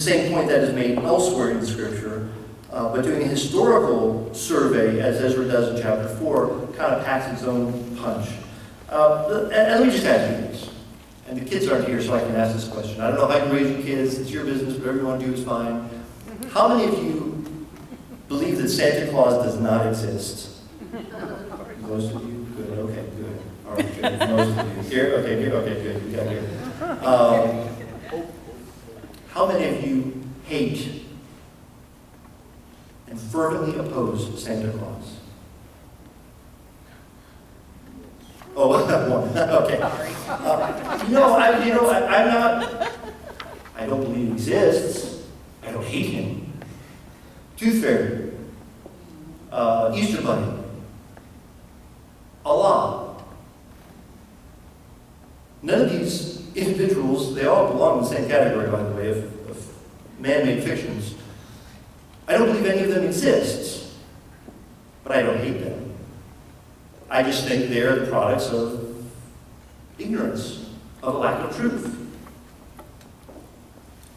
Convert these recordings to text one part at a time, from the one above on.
same point that is made elsewhere in Scripture, but doing a historical survey, as Ezra does in chapter 4, kind of packs its own punch. And let me just ask you this. And the kids aren't here, so I can ask this question. I don't know how you raise your kids. It's your business. Whatever you want to do is fine. How many of you believe that Santa Claus does not exist? Most of you? Good. Okay, good. All right, good. Most of you. Here? Okay, here? Okay, good. We got here. How many of you hate and fervently oppose Santa Claus? Oh, one. Okay. I'm not. I don't believe he exists. I don't hate him. Tooth Fairy, Easter Bunny, Allah. None of these individuals, they all belong in the same category, by the way, of man-made fictions. I don't believe any of them exists, but I don't hate them. I just think they're the products of ignorance, of a lack of truth.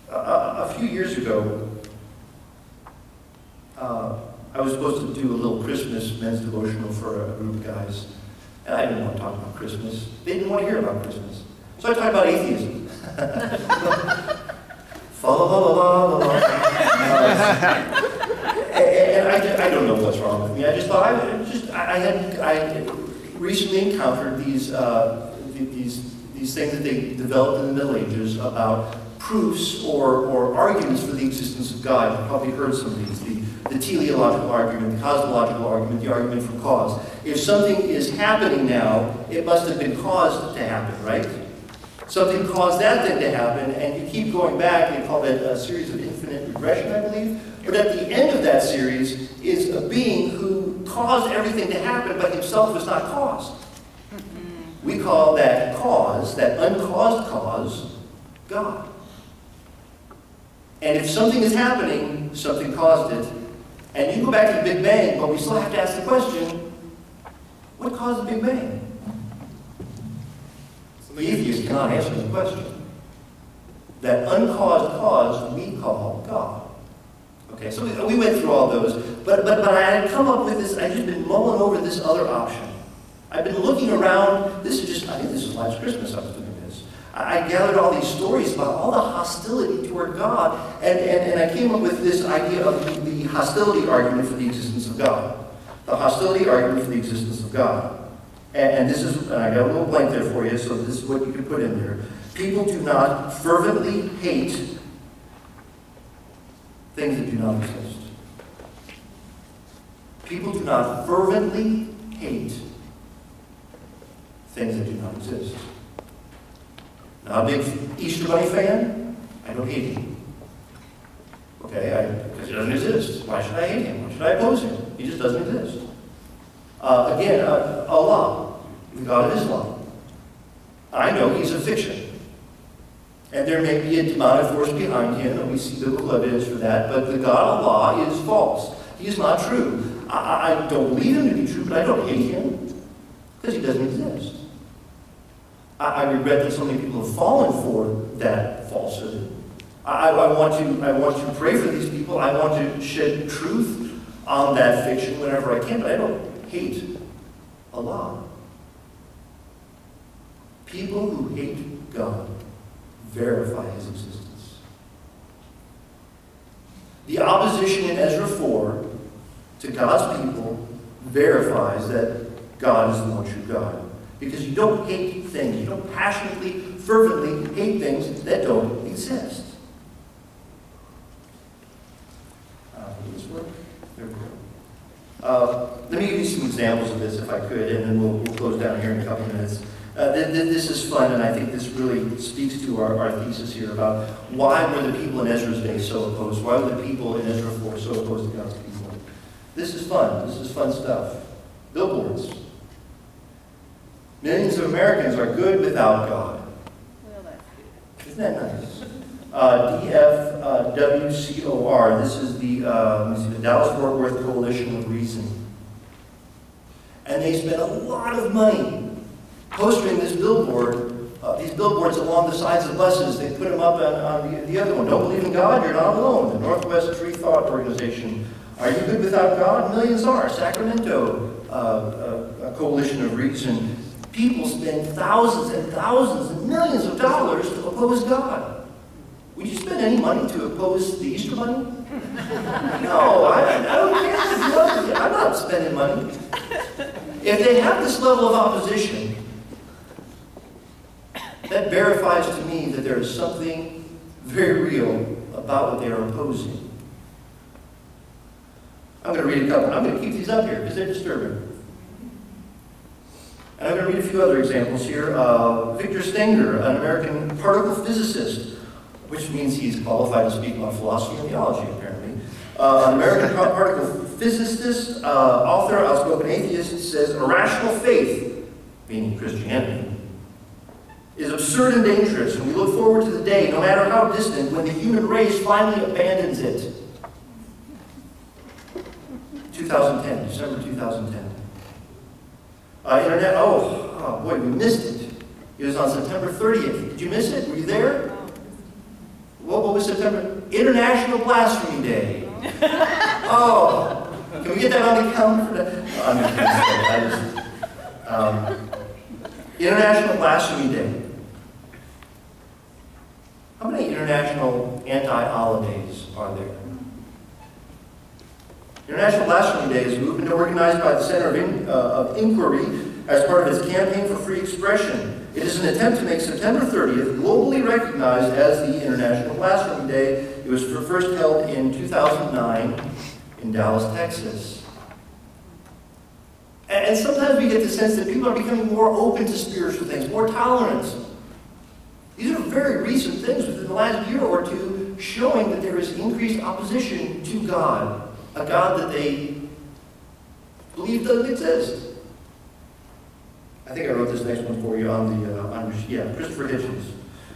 A few years ago, I was supposed to do a little Christmas men's devotional for a group of guys, and I didn't want to talk about Christmas. They didn't want to hear about Christmas. So I talked about atheism. And I don't know what's wrong with me. I just thought I recently encountered these things that they developed in the Middle Ages about proofs or arguments for the existence of God. You've probably heard some of these. The teleological argument, the cosmological argument, the argument for cause. If something is happening now, it must have been caused to happen, right? Something caused that thing to happen, and you keep going back. They call it a series of infinite regression, I believe. But at the end of that series is a being who caused everything to happen, but himself was not caused. We call that cause, that uncaused cause, God. And if something is happening, something caused it. And you go back to the Big Bang, but we still have to ask the question, what caused the Big Bang? The atheist cannot answer the question. That uncaused cause we call God. Okay, so we went through all those, but I had come up with this. I've just been mulling over this other option. I've been looking around. This is just, I think this is last Christmas I was doing this. I gathered all these stories about all the hostility toward God, and I came up with this idea of the hostility argument for the existence of God. The hostility argument for the existence of God. And this is, and I got a little blank there for you, so this is what you can put in there. People do not fervently hate things that do not exist. People do not fervently hate things that do not exist. Not a big Easter Bunny fan? I don't hate him. Okay, because he doesn't exist. Why should I hate him? Why should I oppose him? He just doesn't exist. Again, Allah, the God of Islam. I know he's a fiction. And there may be a demonic force behind him, and we see biblical evidence for that, but the God of Allah is false. He is not true. I don't believe him to be true, but I don't hate him, because he doesn't exist. I regret that so many people have fallen for that falsehood. I want to pray for these people. I want to shed truth on that fiction whenever I can, but I don't hate Allah. People who hate God verify his existence. The opposition in Ezra 4 to God's people verifies that God is the one true God. Because you don't hate things. You don't passionately, fervently hate things that don't exist. Will this work? There we go. Let me give you some examples of this, if I could, and then we'll close down here in a couple minutes. This is fun, and I think this really speaks to our thesis here about why were the people in Ezra's day so opposed? Why were the people in Ezra 4 so opposed to God's people? This is fun. This is fun stuff. Billboards. Millions of Americans are good without God. Well, that's good. Isn't that nice? DFWCOR. This is the Dallas-Fort Worth Coalition of Reason. And they spent a lot of money postering this billboard these billboards along the sides of buses. They put them up on the other one. Don't believe in God? You're not alone. The Northwest Free Thought Organization. Are you good without God? Millions are. Sacramento, a coalition of reason. People spend thousands and thousands and millions of dollars to oppose God. Would you spend any money to oppose the Easter Bunny? No, I don't care. I'm not spending money. If they have this level of opposition, that verifies to me that there is something very real about what they are opposing. I'm going to read a couple. I'm going to keep these up here because they're disturbing. And I'm going to read a few other examples here. Victor Stenger, an American particle physicist, which means he's qualified to speak on philosophy and theology, apparently. An American particle physicist, author, outspoken atheist, says, irrational faith, meaning Christianity, is absurd and dangerous, and we look forward to the day, no matter how distant, when the human race finally abandons it. 2010, December 2010. Internet, oh boy, we missed it. It was on September 30th. Did you miss it? Were you there? What was September? International Blasphemy Day. Oh, can we get that on the calendar? I'm not going to say that. International Blasphemy Day. How many international anti-holidays are there? International Blasphemy Day is a movement organized by the Center of Inquiry as part of its campaign for free expression. It is an attempt to make September 30th globally recognized as the International Blasphemy Day. It was first held in 2009 in Dallas, Texas. And sometimes we get the sense that people are becoming more open to spiritual things, more tolerant. These are very recent things within the last year or two showing that there is increased opposition to God. A God that they believe doesn't exist. I think I wrote this next one for you on Christopher Hitchens.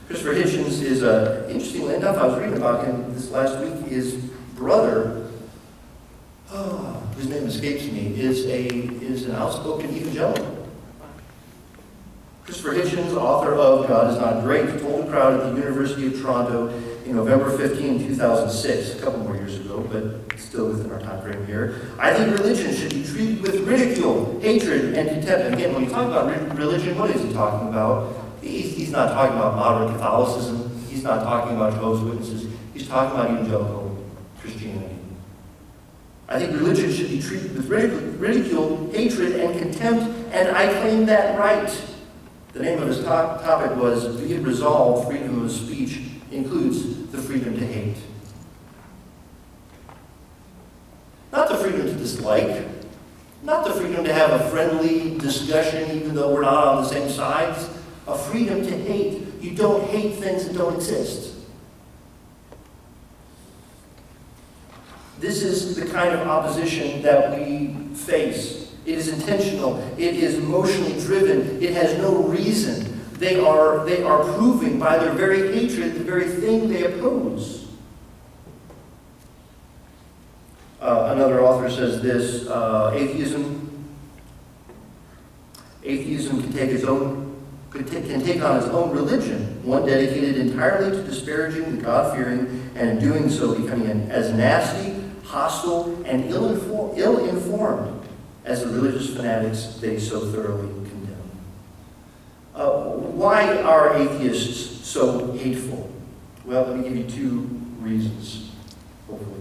Christopher Hitchens is, interestingly enough, I was reading about him this last week. His brother, whose name escapes me, is an outspoken evangelical. Christopher Hitchens, author of God Is Not Great, told a crowd at the University of Toronto in November 15, 2006, a couple more years ago, but still within our time frame here. I think religion should be treated with ridicule, hatred, and contempt. And again, when you talk about religion, what is he talking about? He's not talking about modern Catholicism. He's not talking about Jehovah's Witnesses. He's talking about evangelical Christianity. I think religion should be treated with ridicule, hatred, and contempt, and I claim that right. The name of his topic was, Be It Resolved, Freedom of Speech includes the freedom to hate. Not the freedom to dislike, not the freedom to have a friendly discussion even though we're not on the same sides. A freedom to hate. You don't hate things that don't exist. This is the kind of opposition that we face. It is intentional. It is emotionally driven. It has no reason. They are proving by their very hatred the very thing they oppose. Another author says this, atheism can take on its own religion, one dedicated entirely to disparaging the God-fearing, and in doing so becoming as nasty, hostile, and ill-informed as the religious fanatics they so thoroughly condemn. Why are atheists so hateful? Well, let me give you two reasons, hopefully.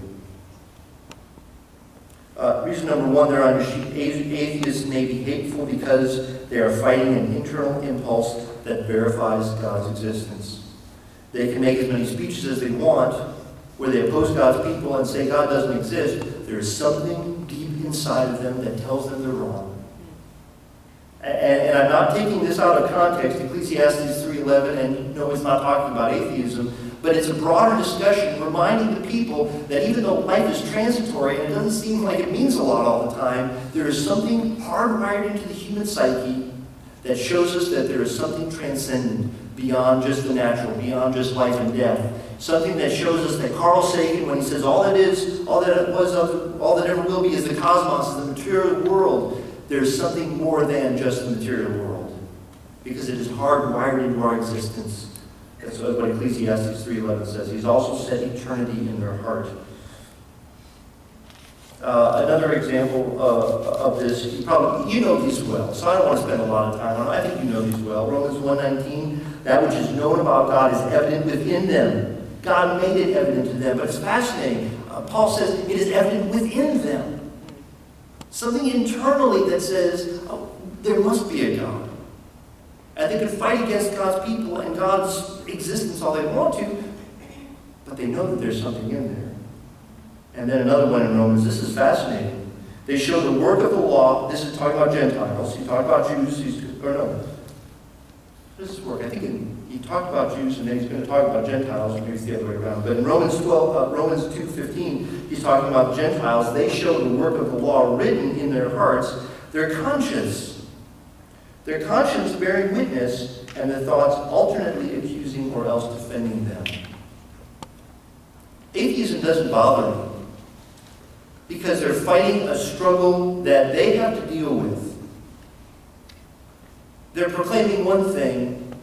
Reason number one, they're on your sheet. Atheists may be hateful because they are fighting an internal impulse that verifies God's existence. They can make as many speeches as they want where they oppose God's people and say God doesn't exist. There is something deep inside of them that tells them they're wrong. And I'm not taking this out of context. Ecclesiastes 3:11, and no, it's not talking about atheism, but it's a broader discussion reminding the people that even though life is transitory and it doesn't seem like it means a lot all the time, there is something hardwired into the human psyche that shows us that there is something transcendent beyond just the natural, beyond just life and death. Something that shows us that Carl Sagan, when he says all that is, all that ever will be is the cosmos, the material world, there's something more than just the material world. because it is hardwired into our existence. That's what Ecclesiastes 3:11 says. He's also set eternity in their heart. Another example of this, you know these well, so I don't want to spend a lot of time on it. I think you know these well. Romans 1:19, that which is known about God is evident within them. God made it evident to them, but it's fascinating. Paul says it is evident within them. Something internally that says, oh, there must be a God. And they can fight against God's people and God's existence all they want to, but they know that there's something in there. And then another one in Romans, this is fascinating. They show the work of the law. This is talking about Gentiles. He talked about Jews. This is work. I think he talked about Jews, and then he's going to talk about Gentiles, and maybe it's the other way around. But in Romans 2:15, he's talking about Gentiles. They show the work of the law written in their hearts, their conscience bearing witness, and their thoughts alternately accusing or else defending them. Atheism doesn't bother me, because they're fighting a struggle that they have to deal with. They're proclaiming one thing,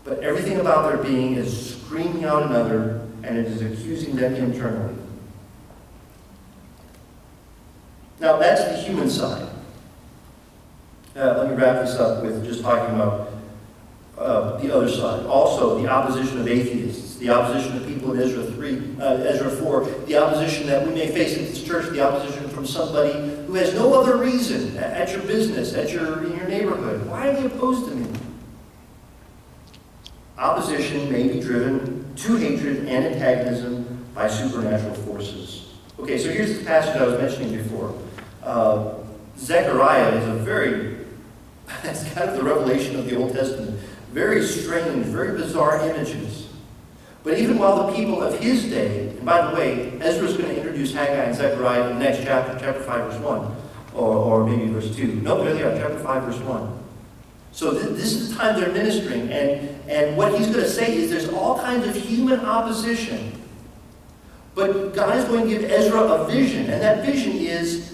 but everything about their being is screaming out another, and it is accusing them internally. Now, that's the human side. Let me wrap this up with just talking about the other side. Also, the opposition of atheists, the opposition of people in Ezra 4, the opposition that we may face in this church, the opposition from somebody who has no other reason at your business, in your neighborhood. Why are they opposed to me? Opposition may be driven to hatred and antagonism by supernatural forces. Okay, so here's the passage I was mentioning before. Zechariah is it's kind of the revelation of the Old Testament. Very strange, very bizarre images. But even while the people of his day, and by the way, Ezra's going to introduce Haggai and Zechariah in the next chapter, chapter 5, verse 1, or maybe verse 2. No, there they are, chapter 5, verse 1. So this is the time they're ministering, and what he's going to say is there's all kinds of human opposition. But God is going to give Ezra a vision, and that vision is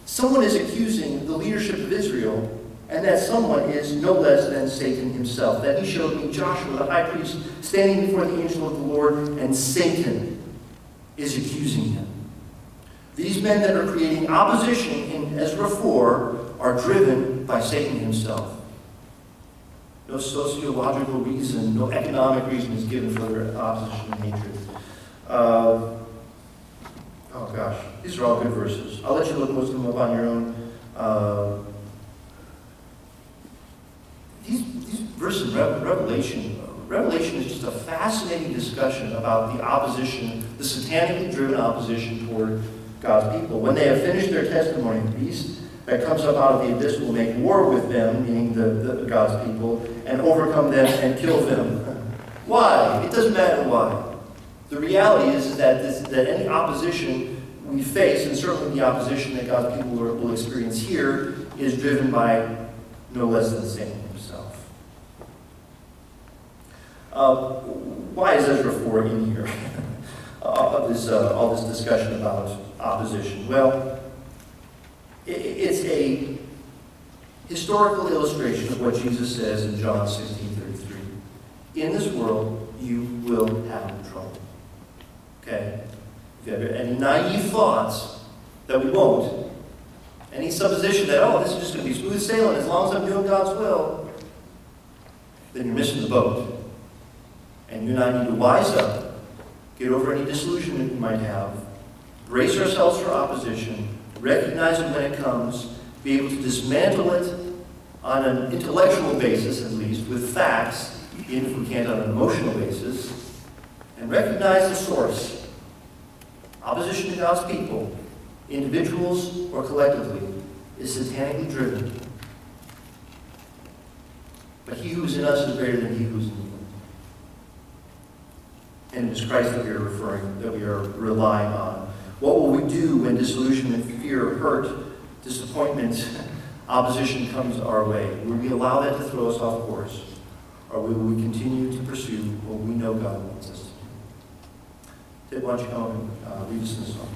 someone is accusing the leadership of Israel, and that someone is no less than Satan himself. That he showed me Joshua, the high priest, standing before the angel of the Lord, and Satan is accusing him. These men that are creating opposition in Ezra 4 are driven by Satan himself. No sociological reason, no economic reason is given for their opposition and hatred. Oh gosh, these are all good verses. I'll let you look most of them up on your own. These verses in Revelation is just a fascinating discussion about the opposition, the satanically driven opposition toward God's people. When they have finished their testimony, the beast that comes up out of the abyss will make war with them, meaning the God's people, and overcome them and kill them. Why? It doesn't matter why. The reality is that any opposition we face, and certainly the opposition that God's people will experience here, is driven by no less than Satan himself. Why is Ezra 4 in here? All this discussion about opposition. Well, it's a historical illustration of what Jesus says in John 16:33. In this world, you will have trouble. Okay? If you have any naive thoughts that we won't, any supposition that, oh, this is just going to be smooth sailing as long as I'm doing God's will, then you're missing the boat. And you and I need to wise up, get over any disillusionment we might have, brace ourselves for opposition, recognize it when it comes, be able to dismantle it on an intellectual basis, at least, with facts, even if we can't on an emotional basis, and recognize the source. Opposition to God's people, individuals or collectively, is satanically driven. But he who is in us is greater than he who is in the world. And it is Christ that we are relying on. What will we do when disillusionment, fear, hurt, disappointment, opposition comes our way? Will we allow that to throw us off course? Or will we continue to pursue what we know God wants us to do? Ted, why don't you come and read us this song?